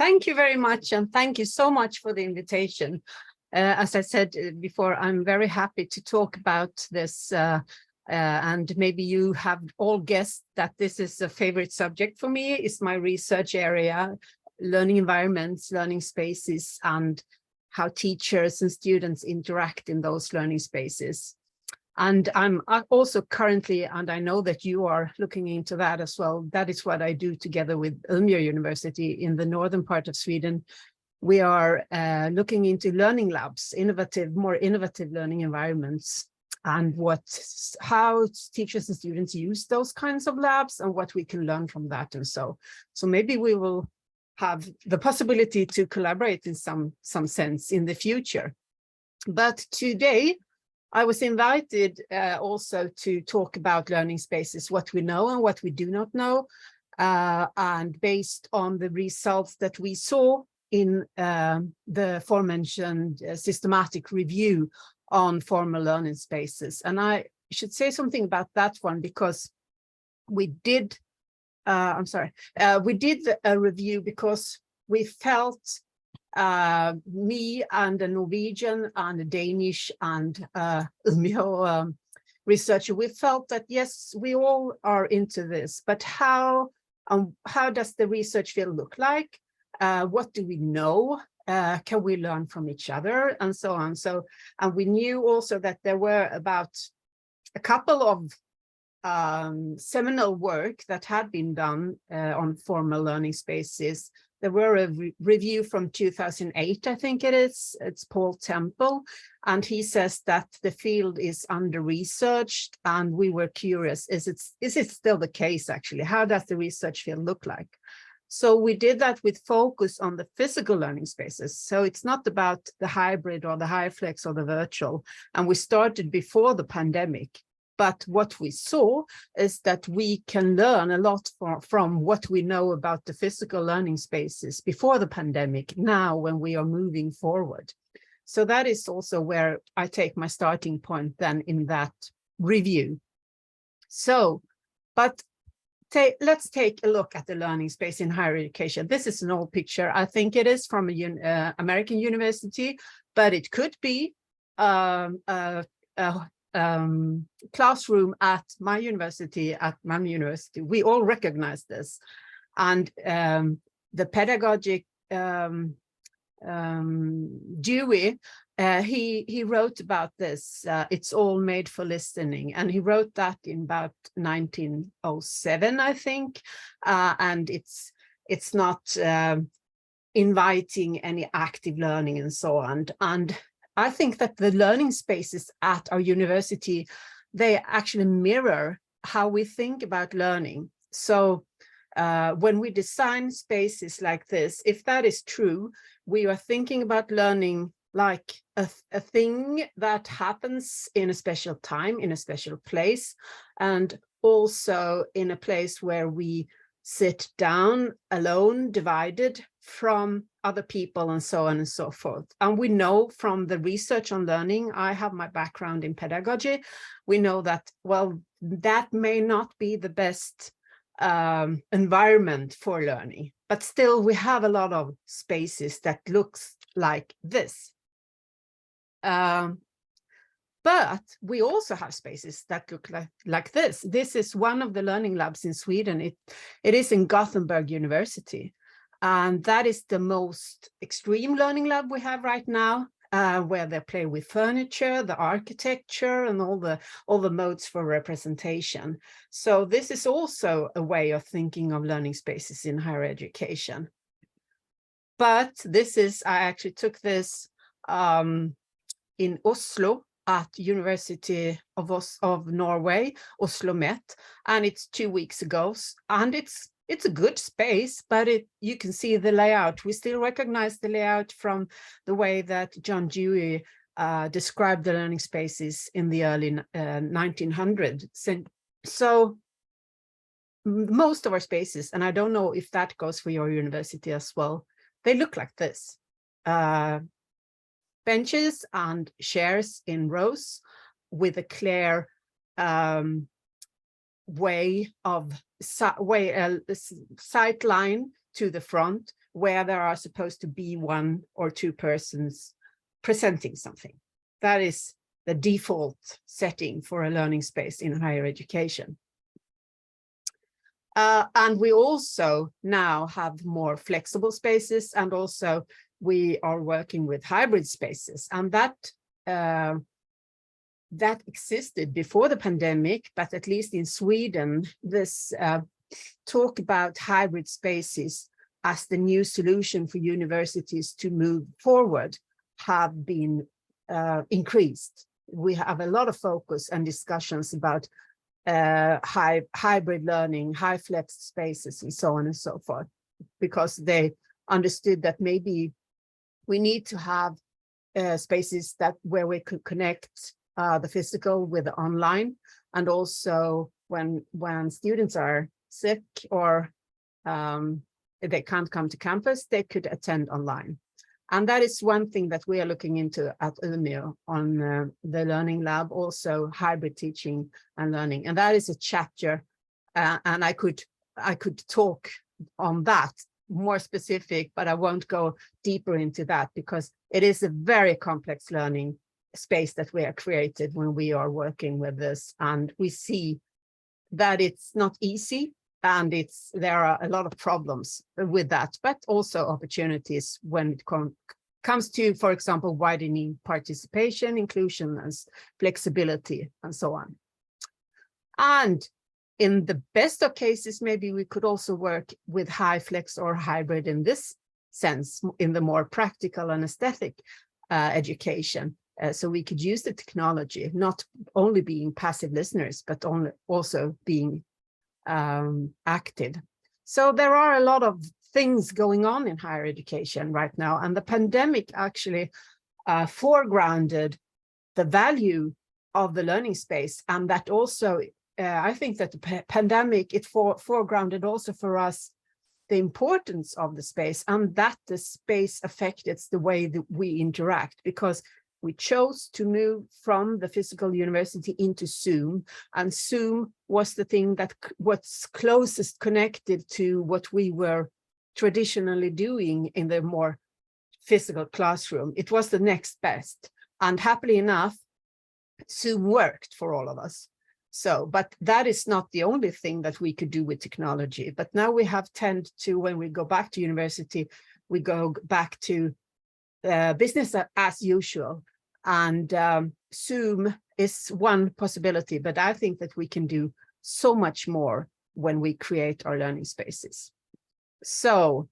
Thank you very much, and thank you so much for the invitation. As I said before, I'm very happy to talk about this, and maybe you have all guessed that this is a favorite subject for me. It's my research area, learning environments, learning spaces, and how teachers and students interact in those learning spaces. And I'm also currently, and I know that you are looking into that as well, that is what I do together with Umeå University in the northern part of Sweden. We are looking into learning labs, more innovative learning environments, and how teachers and students use those kinds of labs and what we can learn from that. And so maybe we will have the possibility to collaborate in some sense in the future. But today, I was invited also to talk about learning spaces, what we know and what we do not know, and based on the results that we saw in the aforementioned systematic review on formal learning spaces. And I should say something about that one because we did, we did a review because we felt me and a Norwegian and a Danish and Umeå researcher, we felt that yes, we all are into this, but how does the research field look like? What do we know? Can we learn from each other, and so on? And we knew also that there were about a couple of seminal work that had been done on formal learning spaces. There were a review from 2008, I think it is. It's Paul Temple, and he says that the field is under-researched, and we were curious, is it still the case actually? How does the research field look like? So we did that with focus on the physical learning spaces. So it's not about the hybrid or the HyFlex or the virtual, and we started before the pandemic. But what we saw is that we can learn a lot from what we know about the physical learning spaces before the pandemic, now when we are moving forward. So that is also where I take my starting point then in that review. So, but let's take a look at the learning space in higher education. This is an old picture. I think it is from an American university, but it could be classroom at my university, at Malmö University. We all recognize this. And the pedagogic Dewey, he wrote about this. It's all made for listening. And he wrote that in about 1907, I think. And it's not inviting any active learning and so on. And I think that the learning spaces at our university, they actually mirror how we think about learning. So when we design spaces like this, if that is true, we are thinking about learning like a thing that happens in a special time, in a special place, and also in a place where we sit down alone, divided from other people, and so on and so forth. And we know from the research on learning, I have my background in pedagogy, we know that, well, that may not be the best environment for learning, but still we have a lot of spaces that looks like this. But we also have spaces that look like this. This is one of the learning labs in Sweden. It is in Gothenburg University. And that is the most extreme learning lab we have right now, where they play with furniture, the architecture, and all the modes for representation. So this is also a way of thinking of learning spaces in higher education. But this is, I actually took this in Oslo at University of Norway, Oslo Met, and it's 2 weeks ago, and it's a good space, but you can see the layout. We still recognize the layout from the way that John Dewey described the learning spaces in the early 1900s. So most of our spaces, and I don't know if that goes for your university as well, they look like this. Benches and chairs in rows with a clear sight line to the front where there are supposed to be 1 or 2 persons presenting something. That is the default setting for a learning space in higher education. And we also now have more flexible spaces, and also we are working with hybrid spaces, and that existed before the pandemic, but at least in Sweden, this talk about hybrid spaces as the new solution for universities to move forward have been increased. We have a lot of focus and discussions about hybrid learning, high flex spaces, and so on and so forth, because they understood that maybe we need to have spaces where we could connect the physical with the online, and also when students are sick or they can't come to campus, they could attend online. And that is one thing that we are looking into at Umeå on the Learning Lab, also hybrid teaching and learning. And that is a chapter, and I could talk on that more specific, but I won't go deeper into that because it is a very complex learning space that we have created when we are working with this. And we see that it's not easy, and there are a lot of problems with that, but also opportunities when it comes to, for example, widening participation, inclusion, and flexibility, and so on. And in the best of cases, maybe we could also work with high flex or hybrid in this sense, in the more practical and aesthetic education. So we could use the technology, not only being passive listeners, but also being active. So there are a lot of things going on in higher education right now, and the pandemic actually foregrounded the value of the learning space, and that also I think that the pandemic, it foregrounded also for us the importance of the space, and that the space affected the way that we interact, because we chose to move from the physical university into Zoom, and Zoom was the thing that was closest connected to what we were traditionally doing in the more physical classroom. It was the next best, and happily enough, Zoom worked for all of us. So, but that is not the only thing that we could do with technology. But now we have tend to, when we go back to university, we go back to business as usual. And Zoom is one possibility, but I think that we can do so much more when we create our learning spaces. So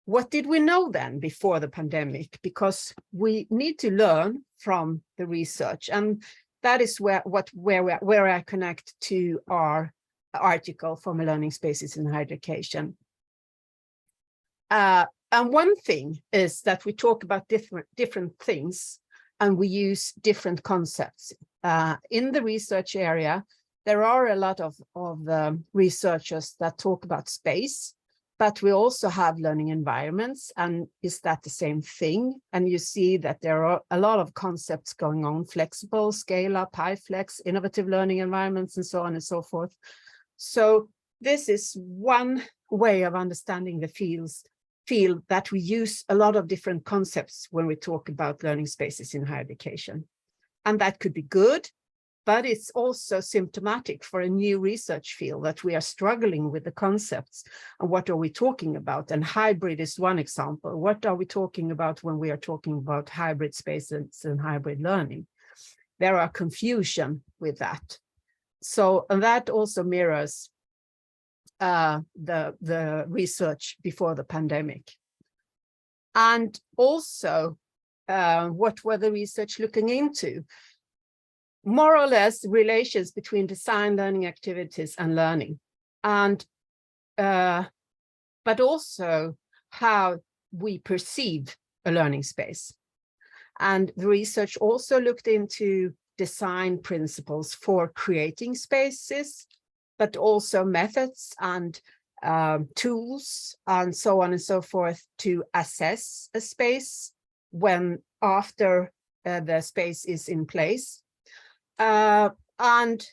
what did we know then before the pandemic? Because we need to learn from the research, and that is where I connect to our article from learning spaces in higher education. And one thing is that we talk about different things, and we use different concepts. In the research area, there are a lot of researchers that talk about space, but we also have learning environments, and is that the same thing? And you see that there are a lot of concepts going on: flexible, scale up, high flex, innovative learning environments, and so on and so forth. So this is one way of understanding the field that we use a lot of different concepts when we talk about learning spaces in higher education. And that could be good, but it's also symptomatic for a new research field that we are struggling with the concepts and what are we talking about. And hybrid is one example. What are we talking about when we are talking about hybrid spaces and hybrid learning? There are confusion with that. So, and that also mirrors the research before the pandemic. And also, what were the research looking into? More or less relations between design, learning activities, and learning, and but also how we perceive a learning space. And the research also looked into design principles for creating spaces, but also methods and tools and so on and so forth to assess a space after the space is in place. And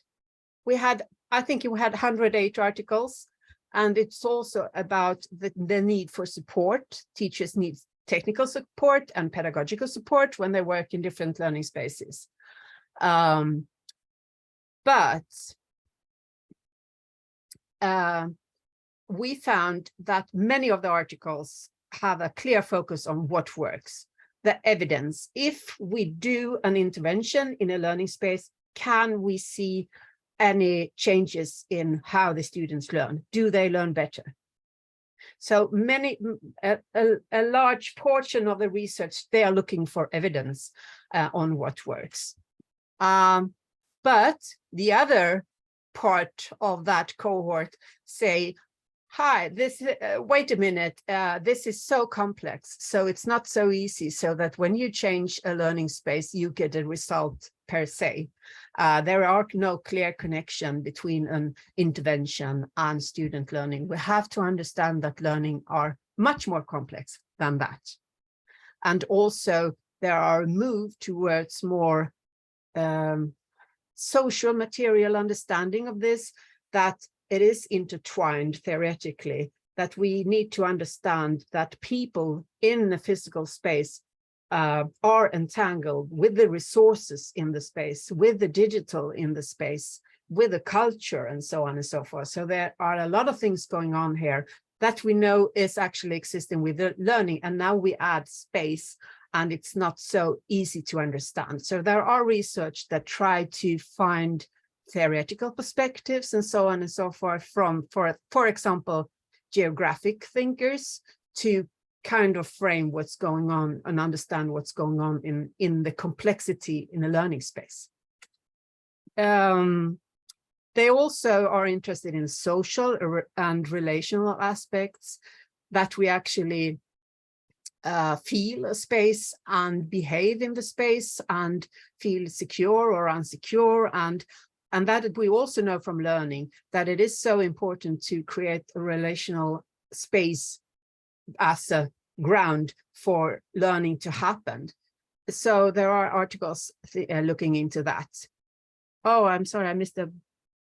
we had, I think we had 108 articles, And it's also about the need for support. Teachers need technical support and pedagogical support when they work in different learning spaces. But we found that many of the articles have a clear focus on what works, the evidence. If we do an intervention in a learning space, can we see any changes in how the students learn? Do they learn better? So a large portion of the research, they are looking for evidence on what works. But the other part of that cohort say, hi, wait a minute, this is so complex, so it's not so easy, so that when you change a learning space, you get a result per se. There are no clear connection between an intervention and student learning. We have to understand that learning are much more complex than that. And also there are a move towards more social material understanding of this, that it is intertwined theoretically, that we need to understand that people in a physical space are entangled with the resources in the space, with the digital in the space, with the culture, and so on and so forth. So there are a lot of things going on here that we know is actually existing with the learning, and now we add space, and it's not so easy to understand. So there are research that try to find theoretical perspectives and so on and so forth from, for example, geographic thinkers, to kind of frame what's going on and understand what's going on in the complexity in a learning space. They also are interested in social and relational aspects, that we actually feel a space and behave in the space and feel secure or insecure, and that we also know from learning that it is so important to create a relational space as a ground for learning to happen. So there are articles looking into that. Oh, I'm sorry, I missed a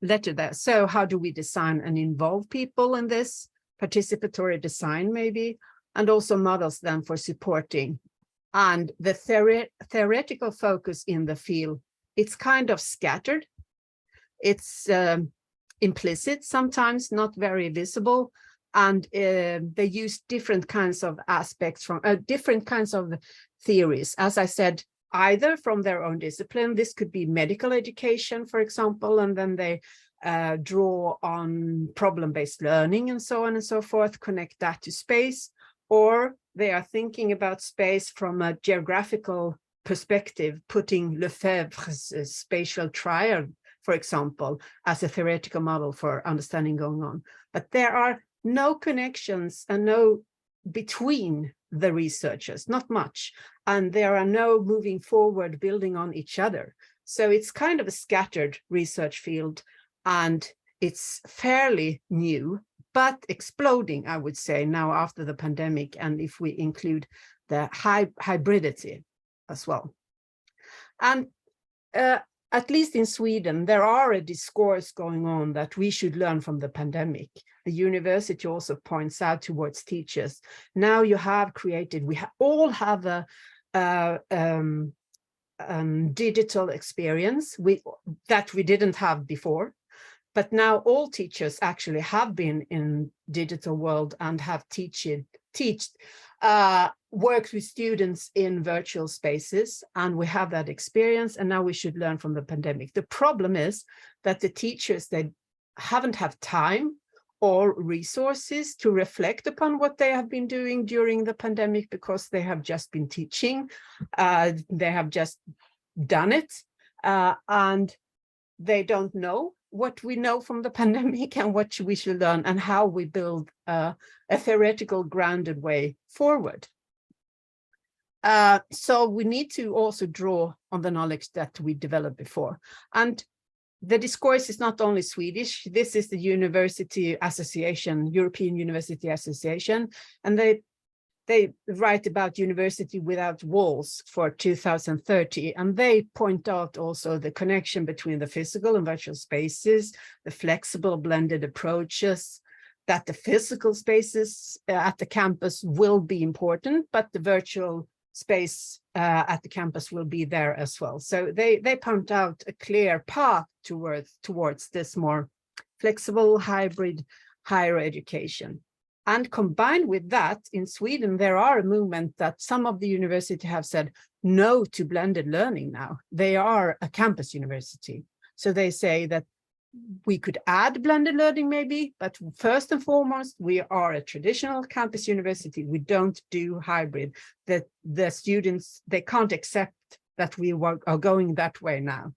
letter there. So how do we design and involve people in this? Participatory design maybe, and also models then for supporting. And the theoretical focus in the field, it's kind of scattered. It's implicit, sometimes not very visible, and they use different kinds of aspects from different kinds of theories. As I said, either from their own discipline, this could be medical education, for example, and then they draw on problem-based learning and so on and so forth, connect that to space, or they are thinking about space from a geographical perspective, putting Lefebvre's spatial triad, for example, as a theoretical model for understanding going on. But there are no connections and no between the researchers, not much. And there are no moving forward, building on each other. So it's kind of a scattered research field, and it's fairly new, but exploding, I would say, now after the pandemic, and if we include the hybridity as well. And at least in Sweden, there are a discourse going on that we should learn from the pandemic. The university also points out towards teachers. Now you have created, we all have a digital experience that we didn't have before. But now all teachers actually have been in digital world and have worked with students in virtual spaces, and we have that experience, and now we should learn from the pandemic. The problem is that the teachers, they haven't had time or resources to reflect upon what they have been doing during the pandemic, because they have just been teaching, they have just done it, and they don't know what we know from the pandemic and what we should learn, and how we build a theoretical grounded way forward. So we need to also draw on the knowledge that we developed before. And the discourse is not only Swedish. This is the University Association, European University Association, and they write about University Without Walls for 2030, and they point out also the connection between the physical and virtual spaces, the flexible blended approaches, that the physical spaces at the campus will be important, but the virtual space at the campus will be there as well. So they point out a clear path towards this more flexible hybrid higher education. And combined with that, in Sweden, there are a movement that some of the universities have said no to blended learning now. They are a campus university. So they say that we could add blended learning maybe, but first and foremost, we are a traditional campus university. We don't do hybrid. That the students, they can't accept that we are going that way now.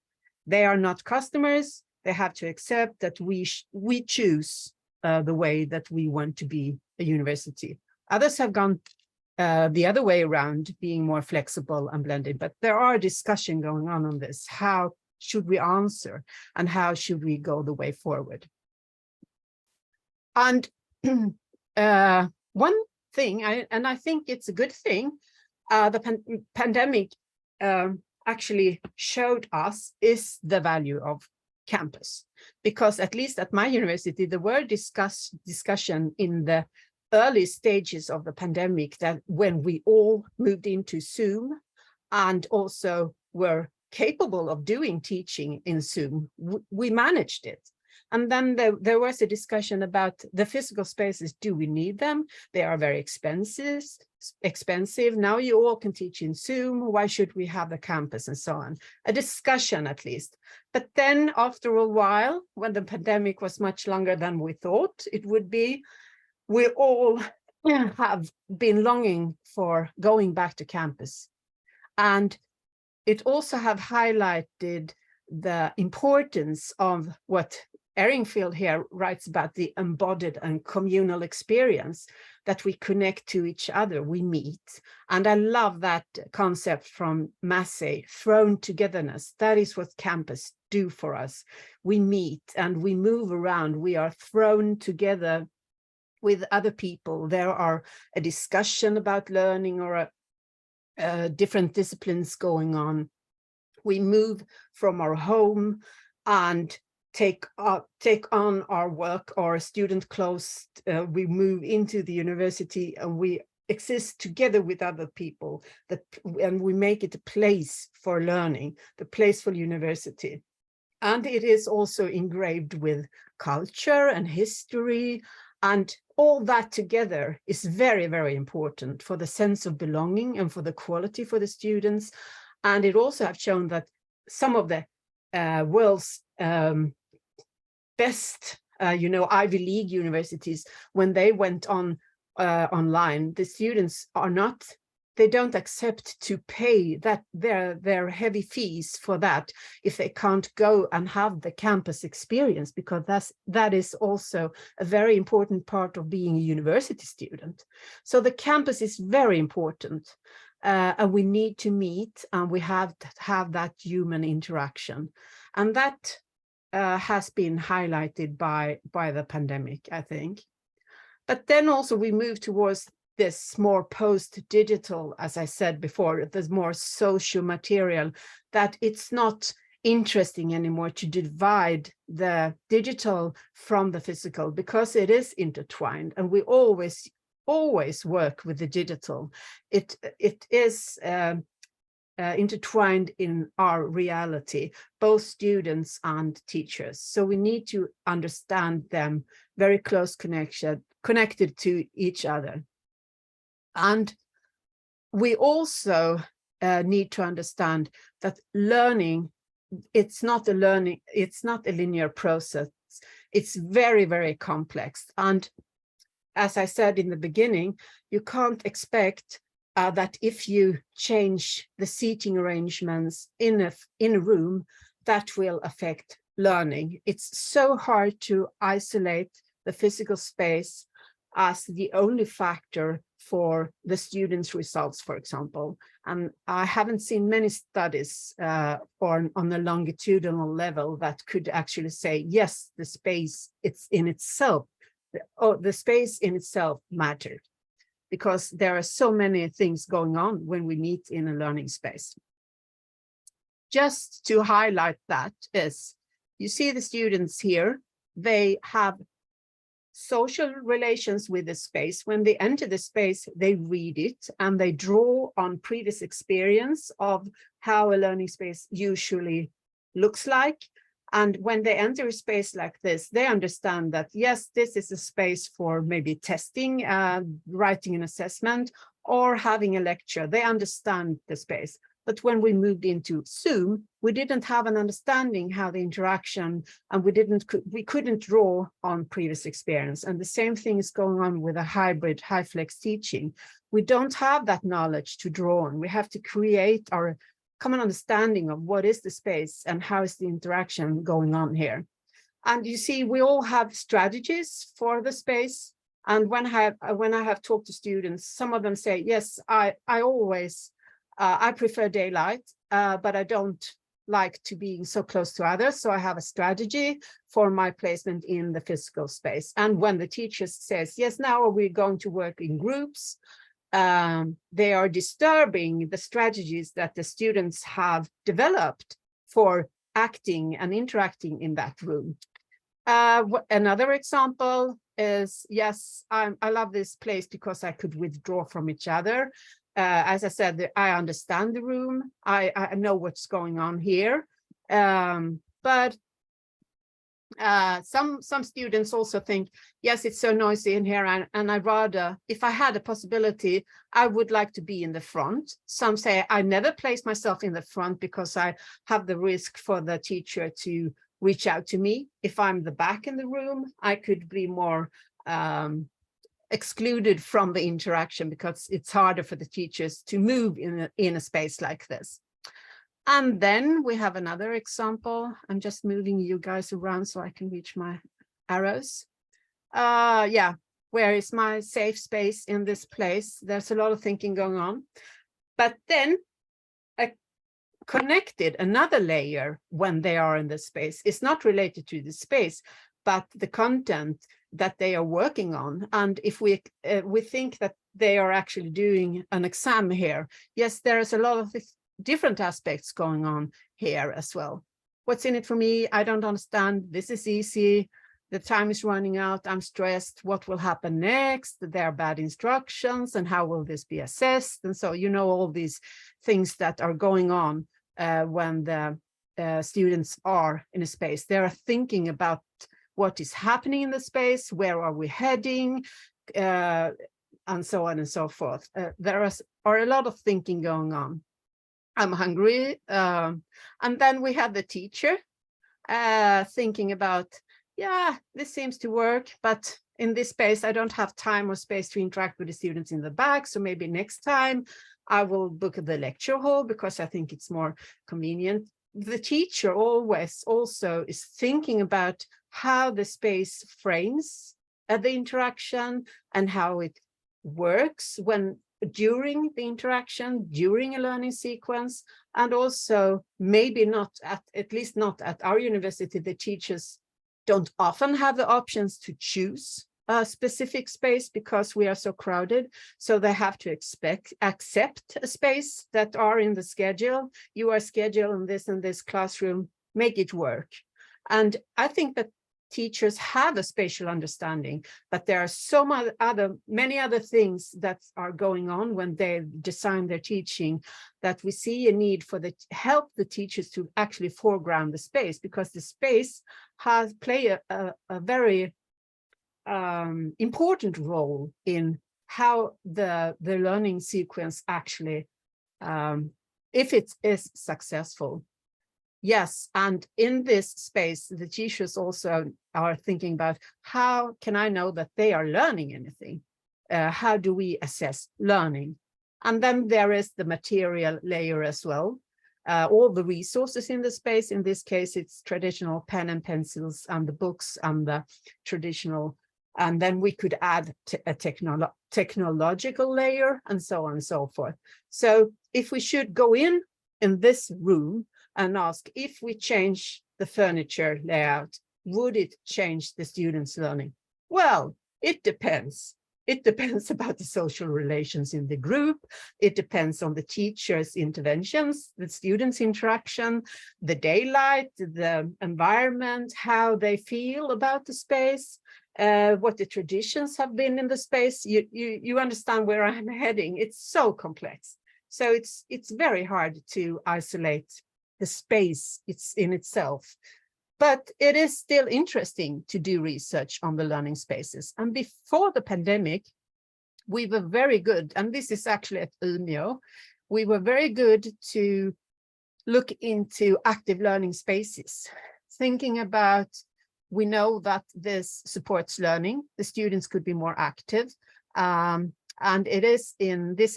They are not customers. They have to accept that we choose the way that we want to be a university. Others have gone the other way around, being more flexible and blended, but there are discussion going on this. How should we answer and how should we go the way forward? And one thing, and I think it's a good thing, the pandemic actually showed us is the value of campus, because at least at my university, there were discussion in the early stages of the pandemic that when we all moved into Zoom and also were capable of doing teaching in Zoom, we managed it. And then there was a discussion about the physical spaces. Do we need them? They are very expensive. Now you all can teach in Zoom. Why should we have a campus and so on? A discussion at least. But then after a while, when the pandemic was much longer than we thought it would be, we all have been longing for going back to campus. And it also have highlighted the importance of what Eringfield here writes about, the embodied and communal experience, that we connect to each other, we meet. And I love that concept from Massey, thrown togetherness. That is what campus do for us. We meet and we move around. We are thrown together with other people. There are a discussion about learning or different disciplines going on. We move from our home and take on our work or student clothes. We move into the university and we exist together with other people, and we make it a place for learning, the place for university. And it is also engraved with culture and history, and all that together is very, very important for the sense of belonging and for the quality for the students. And it also have shown that some of the world's best, Ivy League universities, when they went on online, the students they don't accept to pay their heavy fees for that if they can't go and have the campus experience, because that is also a very important part of being a university student. So the campus is very important, and we need to meet, and we have to have that human interaction, and that has been highlighted by the pandemic, I think. But then also we move towards this more post-digital, as I said before, there's more social material, that it's not interesting anymore to divide the digital from the physical, because it is intertwined, and we always work with the digital. It is intertwined in our reality, both students and teachers. So we need to understand them very close connected to each other. And we also need to understand that learning, it's not a linear process. It's very, very complex. And as I said in the beginning, you can't expect that if you change the seating arrangements in a room, that will affect learning. It's so hard to isolate the physical space as the only factor for the students' results, for example. And I haven't seen many studies on a longitudinal level that could actually say, yes, the space the space in itself mattered, because there are so many things going on when we meet in a learning space. Just to highlight that is, you see the students here, they have social relations with the space. When they enter the space, they read it and they draw on previous experience of how a learning space usually looks like. And when they enter a space like this, they understand that, yes, this is a space for maybe testing, writing an assessment, or having a lecture. They understand the space. But when we moved into Zoom, we didn't have an understanding how the interaction, and we couldn't draw on previous experience. And the same thing is going on with a hybrid HyFlex teaching. We don't have that knowledge to draw on. We have to create our common understanding of what is the space and how is the interaction going on here. And you see, we all have strategies for the space. And when I have talked to students, some of them say, yes, I prefer daylight, but I don't like to be so close to others. So I have a strategy for my placement in the physical space. And when the teacher says, yes, now we're going to work in groups, they are disturbing the strategies that the students have developed for acting and interacting in that room. Another example is, yes, I love this place because I could withdraw from each other. As I said, I understand the room. I know what's going on here. But some students also think, yes, it's so noisy in here, and I'd rather, if I had a possibility, I would like to be in the front. Some say I never place myself in the front because I have the risk for the teacher to reach out to me. If I'm the back in the room, I could be more excluded from the interaction because it's harder for the teachers to move in a space like this. And then we have another example. I'm just moving you guys around so I can reach my arrows. Yeah, where is my safe space in this place? There's a lot of thinking going on. But then connected another layer when they are in the space is not related to the space, but the content that they are working on. And if we think that they are actually doing an exam here, yes, there is a lot of different aspects going on here as well. What's in it for me? I don't understand. This is easy. The time is running out. I'm stressed. What will happen next? There are bad instructions, and how will this be assessed? And so, you know, all these things that are going on when the students are in a space. They are thinking about what is happening in the space, where are we heading, and so on and so forth. There are a lot of thinking going on. I'm hungry. And then we have the teacher thinking about, yeah, this seems to work, but in this space, I don't have time or space to interact with the students in the back. So maybe next time I will book the lecture hall because I think it's more convenient. The teacher always also is thinking about how the space frames the interaction and how it works during the interaction, during a learning sequence, and also maybe not at least not at our university, the teachers don't often have the options to choose a specific space because we are so crowded. So they have to accept a space that are in the schedule. You are scheduled in this and this classroom, make it work. And I think that teachers have a spatial understanding, but there are many other things that are going on when they design their teaching, that we see a need for help the teachers to actually foreground the space, because the space play a very important role in how the learning sequence actually, if it is successful. Yes, and in this space, the teachers also are thinking about, how can I know that they are learning anything? How do we assess learning? And then there is the material layer as well. All the resources in the space, in this case, it's traditional pen and pencils and the books and the traditional, and then we could add a technological layer and so on and so forth. So if we should go in this room and ask, if we change the furniture layout, would it change the students' learning? Well, it depends. It depends about the social relations in the group. It depends on the teacher's interventions, the students' interaction, the daylight, the environment, how they feel about the space. what the traditions have been in the space. You understand where I'm heading. It's so complex. So it's very hard to isolate the space it's in itself. But it is still interesting to do research on the learning spaces. And before the pandemic, we were very good, and this is actually at Umeå, we were very good to look into active learning spaces, thinking about, we know that this supports learning, the students could be more active, and this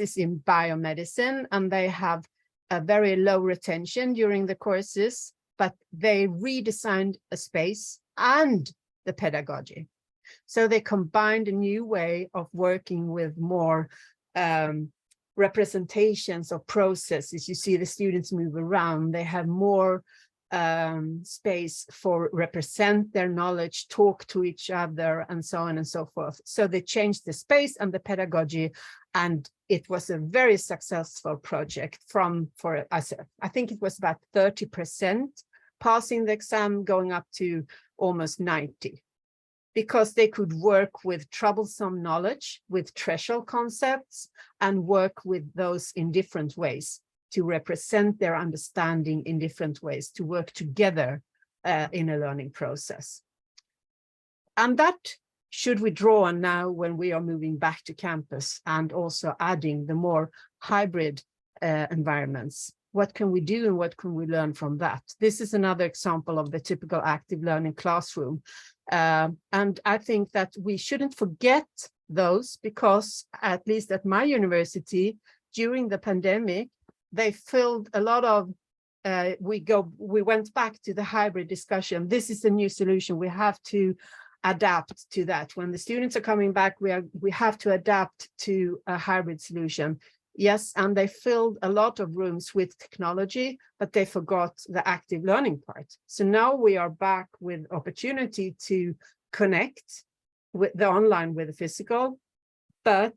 is in biomedicine, and they have a very low retention during the courses, but they redesigned a space and the pedagogy. So they combined a new way of working with more representations of processes. You see the students move around, they have more space for represent their knowledge, talk to each other, and so on and so forth. So they changed the space and the pedagogy, and it was a very successful project I think it was about 30% passing the exam, going up to almost 90%. Because they could work with troublesome knowledge, with threshold concepts, and work with those in different ways, to represent their understanding in different ways, to work together in a learning process. And that should we draw on now when we are moving back to campus and also adding the more hybrid environments. What can we do and what can we learn from that? This is another example of the typical active learning classroom. And I think that we shouldn't forget those, because at least at my university during the pandemic, they filled a lot of, we went back to the hybrid discussion. This is a new solution. We have to adapt to that. When the students are coming back, we have to adapt to a hybrid solution. Yes, and they filled a lot of rooms with technology, but they forgot the active learning part. So now we are back with opportunity to connect with the online with the physical, but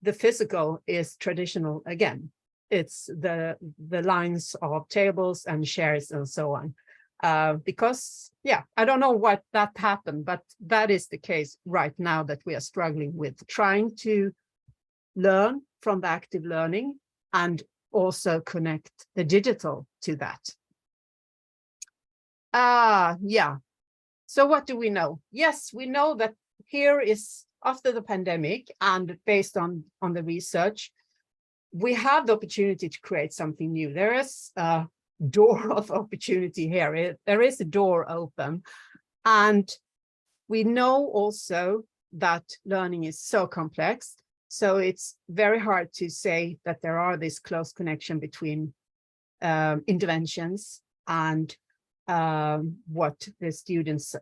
the physical is traditional again. It's the lines of tables and chairs and so on. Because, yeah, I don't know what that happened, but that is the case right now, that we are struggling with trying to learn from the active learning and also connect the digital to that. Yeah. So what do we know? Yes, we know that here is after the pandemic, and based on the research, we have the opportunity to create something new. There is a door of opportunity here. There is a door open. And we know also that learning is so complex. So it's very hard to say that there are this close connection between interventions and what the students'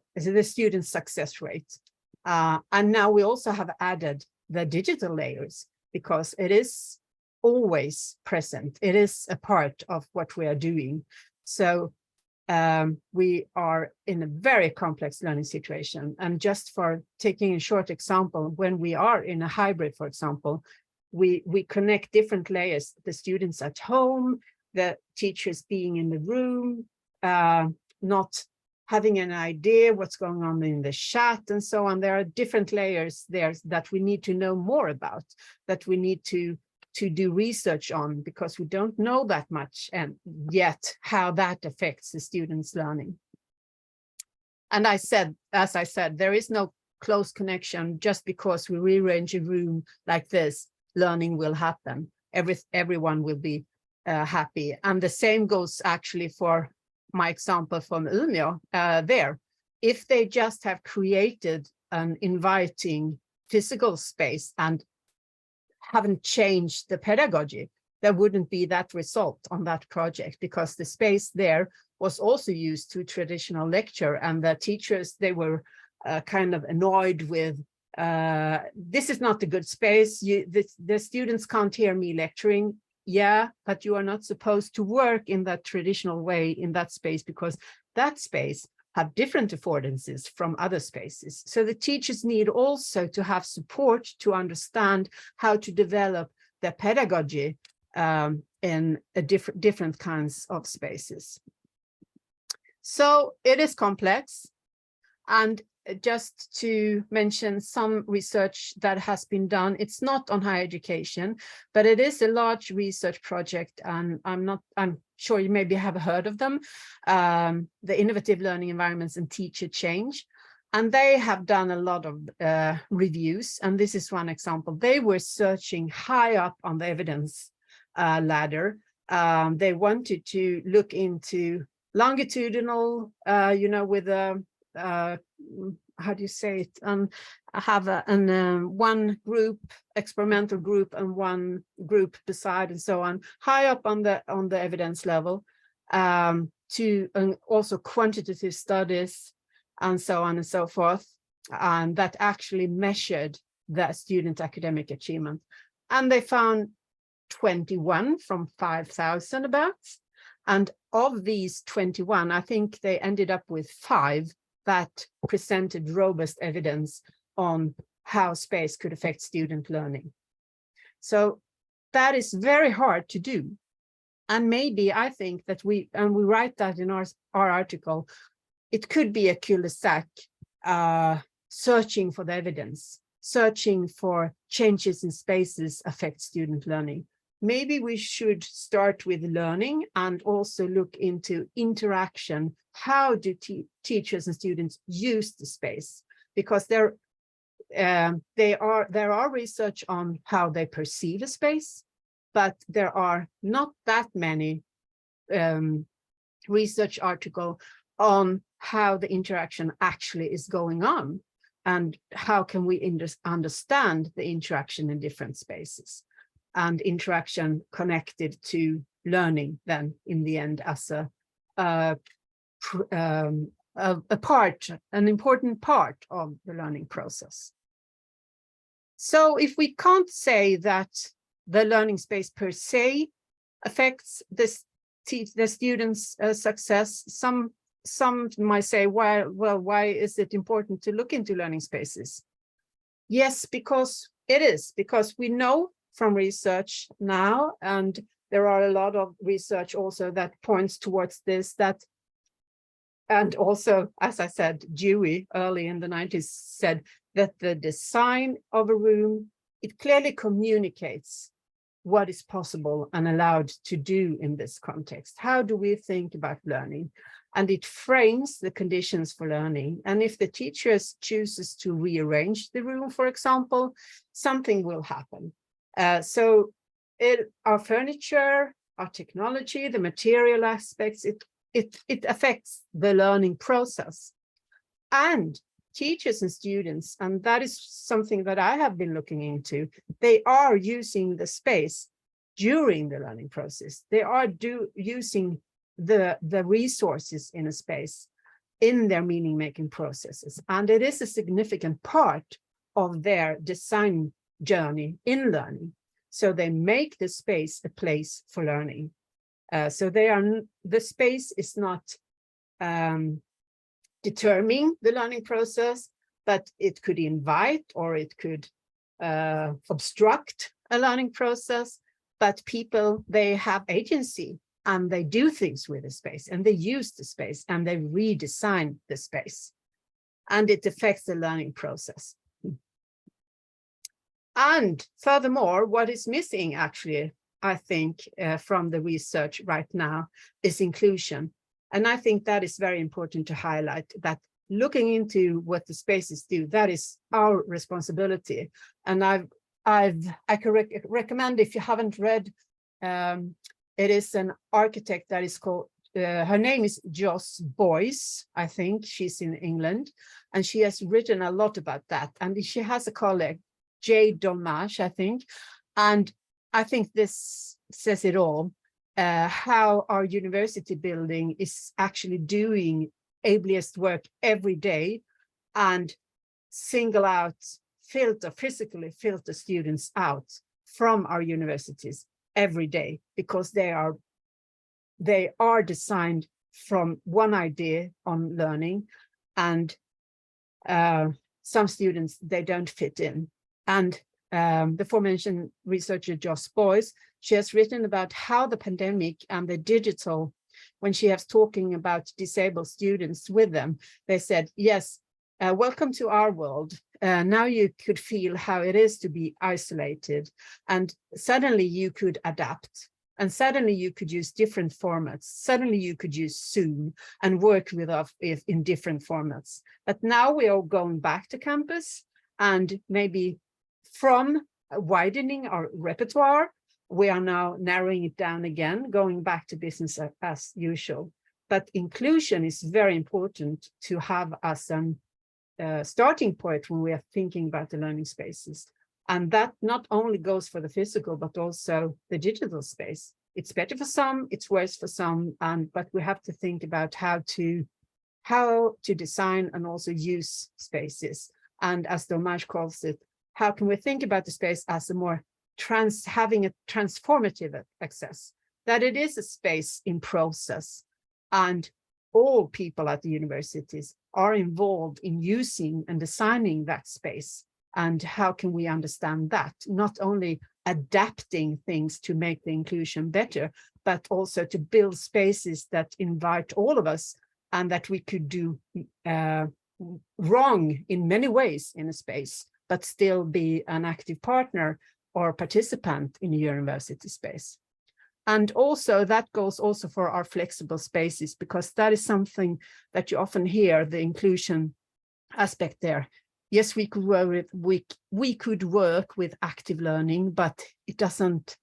success rate. And now we also have added the digital layers, because it is always present. It is a part of what we are doing. So we are in a very complex learning situation. And just for taking a short example, when we are in a hybrid, for example, we connect different layers, the students at home, the teachers being in the room, not having an idea what's going on in the chat and so on. There are different layers there that we need to know more about, that we need to do research on, because we don't know that much and yet how that affects the students' learning. And as I said, there is no close connection. Just because we rearrange a room like this, learning will happen. Everyone will be happy. And the same goes actually for my example from Umeå there. If they just have created an inviting physical space and haven't changed the pedagogy, there wouldn't be that result on that project, because the space there was also used to traditional lecture, and the teachers, they were kind of annoyed with, this is not a good space. The students can't hear me lecturing. Yeah, but you are not supposed to work in that traditional way in that space, because that space have different affordances from other spaces. So the teachers need also to have support to understand how to develop their pedagogy in a different kinds of spaces. So it is complex, and just to mention some research that has been done. It's not on higher education, but it is a large research project, and I'm sure you maybe have heard of them, the Innovative Learning Environments and Teacher Change. And they have done a lot of reviews, and this is one example. They were searching high up on the evidence ladder. They wanted to look into longitudinal, with a how do you say it? Have one group, experimental group, and one group beside, and so on, high up on the evidence level, to also quantitative studies, and so on and so forth, and that actually measured the student academic achievement. And they found 21 from 5,000 about. And of these 21, I think they ended up with 5 that presented robust evidence on how space could affect student learning. So that is very hard to do. And maybe I think that we write that in our article, it could be a cul-de-sac, searching for the evidence, searching for changes in spaces affect student learning. Maybe we should start with learning and also look into interaction. How do teachers and students use the space? Because there are research on how they perceive a space, but there are not that many research articles on how the interaction actually is going on, and how can we understand the interaction in different spaces, and interaction connected to learning then in the end as an important part of the learning process. So if we can't say that the learning space per se affects the students' success, some might say, why is it important to look into learning spaces? Yes, because it is, because we know from research now, and there are a lot of research also that points towards this, and also, as I said, Dewey early in the 90s said that the design of a room, it clearly communicates what is possible and allowed to do in this context. How do we think about learning? And it frames the conditions for learning. And if the teachers chooses to rearrange the room, for example, something will happen. So our furniture, our technology, the material aspects, it affects the learning process. And teachers and students, and that is something that I have been looking into, they are using the space during the learning process. They are using the resources in a space in their meaning-making processes. And it is a significant part of their design journey in learning. So they make the space a place for learning. So the space is not determining the learning process, but it could invite or it could obstruct a learning process. But people, they have agency, and they do things with the space, and they use the space, and they redesign the space, and it affects the learning process. And furthermore, what is missing actually, I think, from the research right now is inclusion. And I think that is very important to highlight, that looking into what the spaces do, that is our responsibility. And I can recommend, if you haven't read, it is an architect that is called, her name is Joss Boyce, I think. She's in England, and she has written a lot about that. And she has a colleague, Jay Dolmash, I think. And I think this says it all, how our university building is actually doing ableist work every day, and single out, physically filter students out from our universities every day, because they are designed from one idea on learning, and some students, they don't fit in. And the aforementioned researcher Joss Boyce, she has written about how the pandemic and the digital, when she was talking about disabled students with them, they said, yes, welcome to our world. Now you could feel how it is to be isolated, and suddenly you could adapt, and suddenly you could use different formats. Suddenly you could use Zoom and work with us in different formats. But now we are going back to campus, and maybe from widening our repertoire, we are now narrowing it down again, going back to business as usual. But inclusion is very important to have as an starting point when we are thinking about the learning spaces. And that not only goes for the physical, but also the digital space. It's better for some, it's worse for some, but we have to think about how to design and also use spaces. And as Domaj calls it, how can we think about the space as a more having a transformative access, that it is a space in process, and all people at the universities are involved in using and designing that space. And how can we understand that? Not only adapting things to make the inclusion better, but also to build spaces that invite all of us, and that we could do wrong in many ways in a space, but still be an active partner or participant in a university space. And also that goes also for our flexible spaces, because that is something that you often hear, the inclusion aspect there. Yes, we could work with active learning, but it doesn't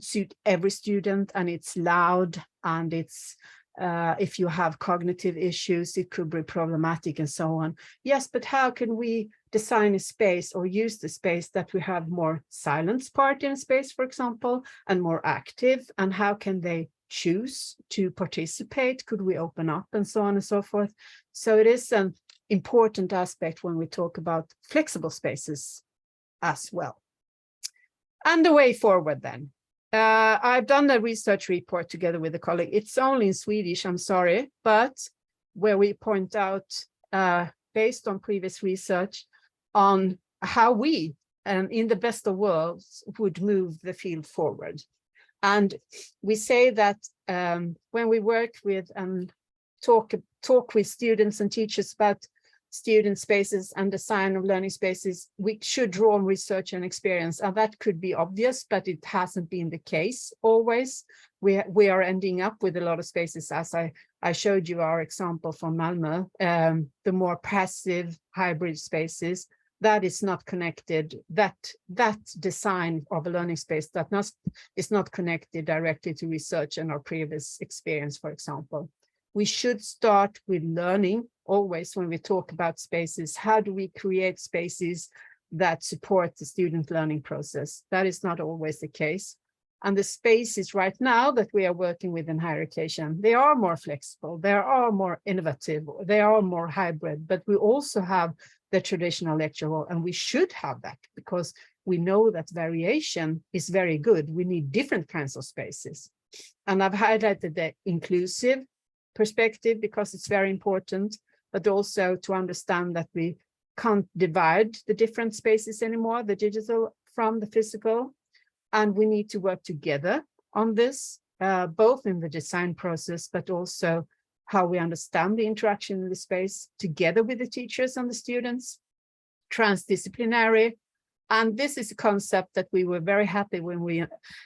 suit every student, and it's loud, and it's if you have cognitive issues, it could be problematic and so on. Yes, but how can we design a space or use the space that we have more silence part in space, for example, and more active, and how can they choose to participate? Could we open up and so on and so forth? So it is an important aspect when we talk about flexible spaces as well. And the way forward then. I've done a research report together with a colleague. It's only in Swedish, I'm sorry, but where we point out, based on previous research, on how we, in the best of worlds, would move the field forward. And we say that when we work with and talk with students and teachers about student spaces and design of learning spaces, we should draw on research and experience. And that could be obvious, but it hasn't been the case always. We are ending up with a lot of spaces, as I showed you our example from Malmö, the more passive hybrid spaces, that is not connected, that design of a learning space that is not connected directly to research and our previous experience, for example. We should start with learning always when we talk about spaces. How do we create spaces that support the student learning process? That is not always the case. And the spaces right now that we are working with in higher education, they are more flexible, they are more innovative, they are more hybrid, but we also have the traditional lecture hall, and we should have that because we know that variation is very good. We need different kinds of spaces. And I've highlighted the inclusive perspective because it's very important, but also to understand that we can't divide the different spaces anymore, the digital from the physical. And we need to work together on this, both in the design process, but also how we understand the interaction in the space together with the teachers and the students, transdisciplinary. And this is a concept that we were very happy when we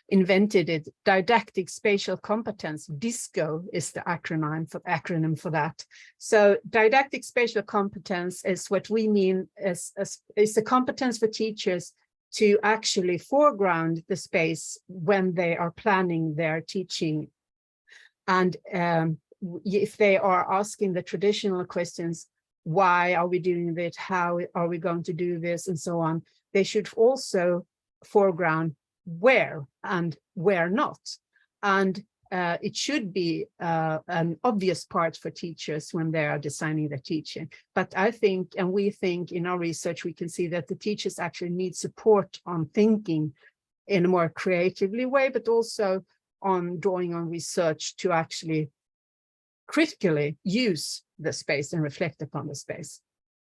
invented it. Didactic spatial competence, DISCO is the acronym for that. So didactic spatial competence is what we mean is the competence for teachers to actually foreground the space when they are planning their teaching. And if they are asking the traditional questions, why are we doing this? How are we going to do this? And so on. They should also foreground where and where not. And it should be an obvious part for teachers when they are designing their teaching. But I think, and we think in our research, we can see that the teachers actually need support on thinking in a more creatively way, but also on drawing on research to actually critically use the space and reflect upon the space.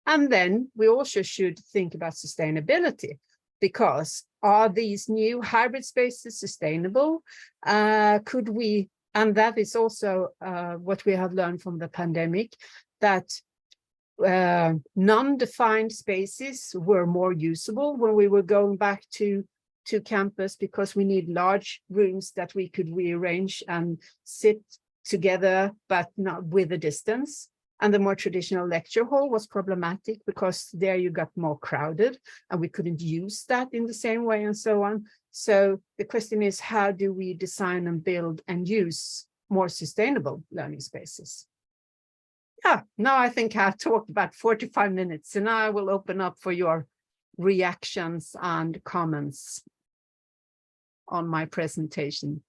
And then we also should think about sustainability, because are these new hybrid spaces sustainable? Could we, and that is also what we have learned from the pandemic, that non-defined spaces were more usable when we were going back to campus, because we need large rooms that we could rearrange and sit together, but not with a distance. And the more traditional lecture hall was problematic because there you got more crowded and we couldn't use that in the same way and so on. So the question is, how do we design and build and use more sustainable learning spaces? Yeah, now I think I've talked about 45 minutes, and I will open up for your reactions and comments on my presentation.